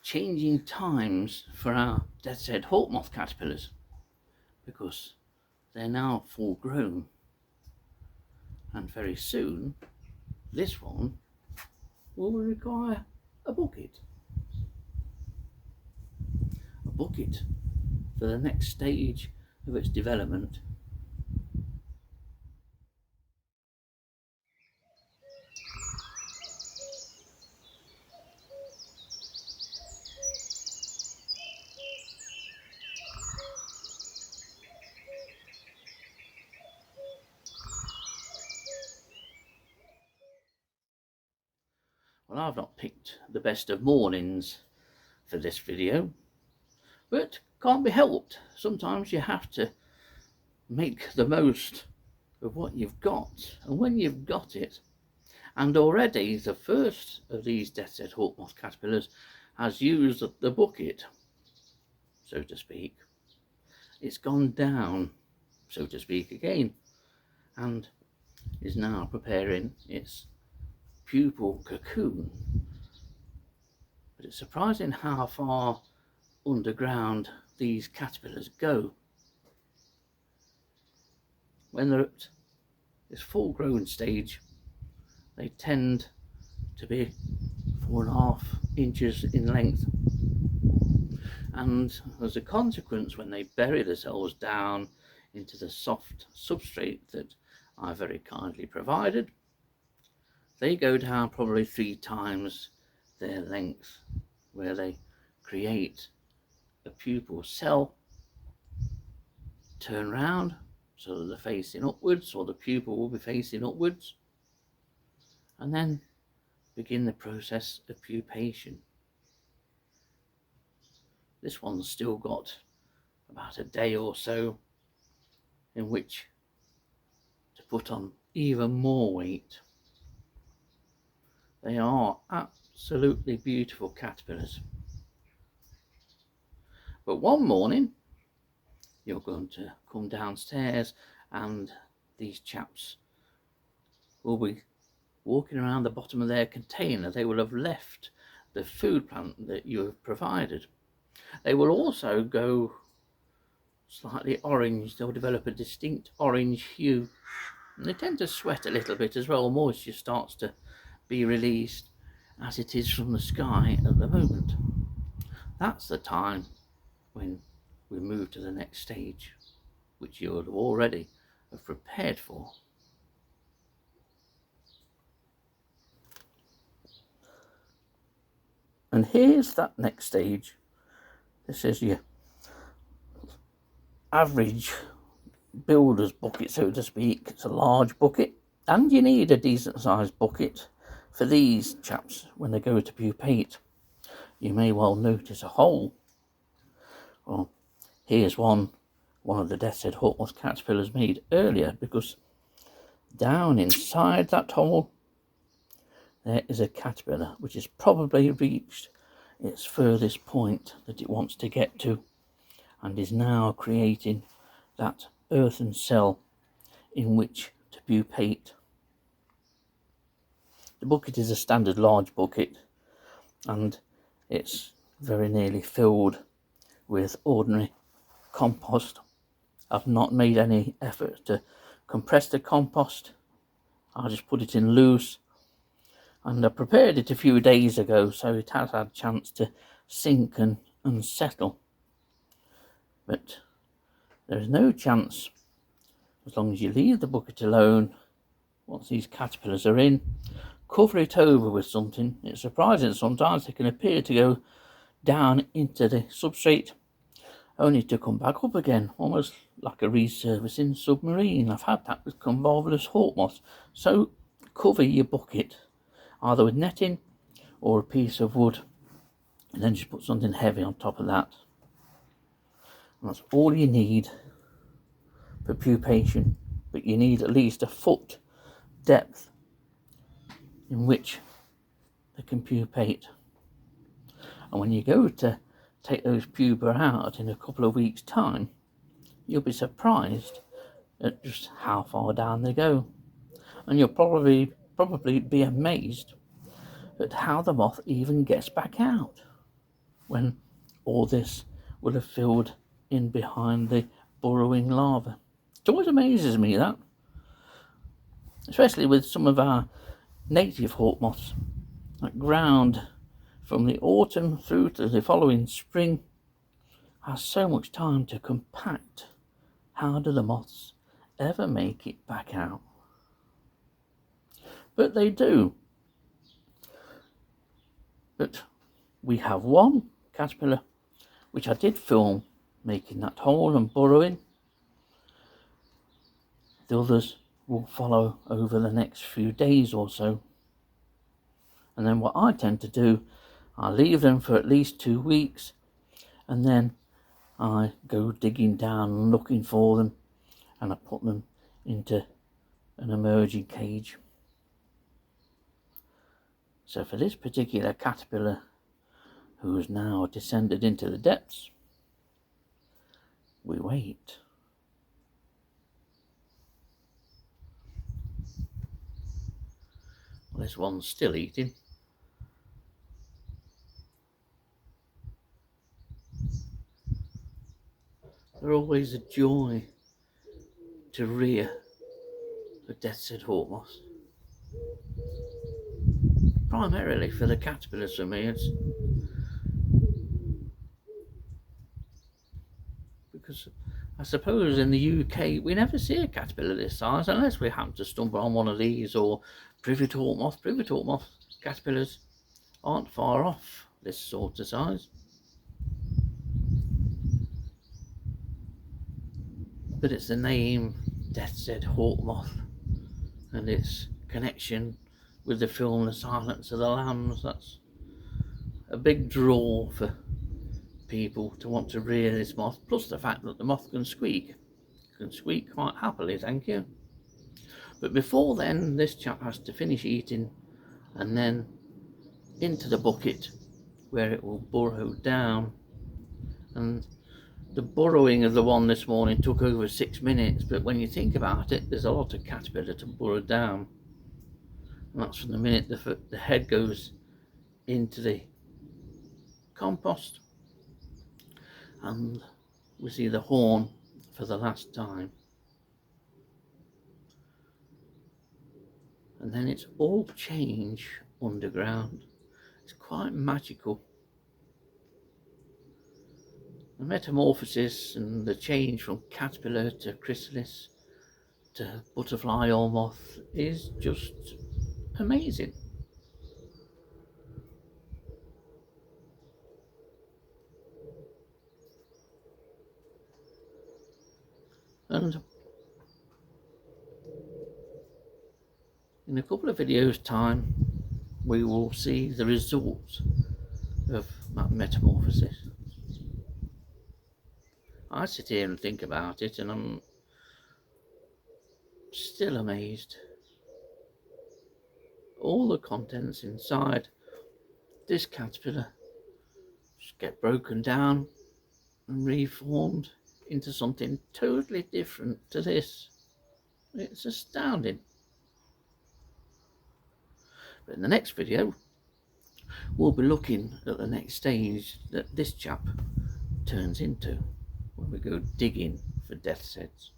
changing times for our death's head hawk-moth caterpillars, because they're now full grown, and very soon this one will require a bucket for the next stage of its development. Well, I've not picked the best of mornings for this video, but can't be helped. Sometimes you have to make the most of what you've got, and when you've got it, and already the first of these death's head hawk-moth caterpillars has used the bucket, so to speak, it's gone down, so to speak, again, and is now preparing its pupal cocoon. But it's surprising how far underground these caterpillars go. When they're at this full grown stage, they tend to be 4.5 inches in length, and as a consequence, when they bury themselves down into the soft substrate that I very kindly provided, they go down probably 3 times their length, where they create a pupal cell, turn round so that they're facing upwards, or the pupil will be facing upwards, and then begin the process of pupation. This one's still got about a day or so in which to put on even more weight. They are absolutely beautiful caterpillars. But one morning you're going to come downstairs and these chaps will be walking around the bottom of their container. They will have left the food plant that you have provided. They will also go slightly orange. They'll develop a distinct orange hue, and they tend to sweat a little bit as well. Moisture starts to be released, as it is from the sky at the moment. That's the time when we move to the next stage, which you would already have prepared for. And here's that next stage. This is your average builder's bucket, so to speak. It's a large bucket, and you need a decent sized bucket for these chaps when they go to pupate. You may well notice a hole. Well, here's one of the death's head hawk-moth caterpillars made earlier, because down inside that hole there is a caterpillar which has probably reached its furthest point that it wants to get to, and is now creating that earthen cell in which to pupate. The bucket is a standard large bucket, and it's very nearly filled with ordinary compost. I've not made any effort to compress the compost. I just put it in loose, and I prepared it a few days ago, so it has had a chance to sink and settle. But there is no chance, as long as you leave the bucket alone, once these caterpillars are in, cover it over with something. It's surprising sometimes they can appear to go down into the substrate only to come back up again, almost like a resurfacing submarine. I've had that with convolvulus hawk-moths. So cover your bucket either with netting or a piece of wood, and then just put something heavy on top of that. And that's all you need for pupation, but you need at least a foot depth in which they can pupate. And when you go to take those pupa out in a couple of weeks' time, you'll be surprised at just how far down they go, and you'll probably be amazed at how the moth even gets back out. when all this will have filled in behind the burrowing larva. It always amazes me that, especially with some of our native hawk moths that ground from the autumn through to the following spring has so much time to compact. How do the moths ever make it back out? But they do. But we have one caterpillar which I did film making that hole and burrowing. The others will follow over the next few days or so. And then what I tend to do, I leave them for at least 2 weeks, and then I go digging down and looking for them, and I put them into an emerging cage. So for this particular caterpillar, who has now descended into the depths, we wait. Well, this one's still eating. They're always a joy to rear a death's-head hawk moth. Primarily for the caterpillars for me, it's because I suppose in the UK we never see a caterpillar this size unless we happen to stumble on one of these or privet hawk moth. Privet hawk moth caterpillars aren't far off this sort of size. But it's the name death's-head hawk moth and its connection with the film The Silence of the Lambs. That's a big draw for people to want to rear this moth, plus the fact that the moth can squeak quite happily, thank you. But before then, this chap has to finish eating and then into the bucket where it will burrow down. And the burrowing of the one this morning took over 6 minutes, but when you think about it, there's a lot of caterpillar to burrow down, and that's from the minute the head goes into the compost and we see the horn for the last time, and then it's all change underground. It's quite magical. The metamorphosis and the change from caterpillar to chrysalis to butterfly or moth is just amazing. And in a couple of videos' time, we will see the results of that metamorphosis. I sit here and think about it, and I'm still amazed. All the contents inside this caterpillar just get broken down and reformed into something totally different to this. It's astounding. But in the next video, we'll be looking at the next stage that this chap turns into when we go digging for death's heads.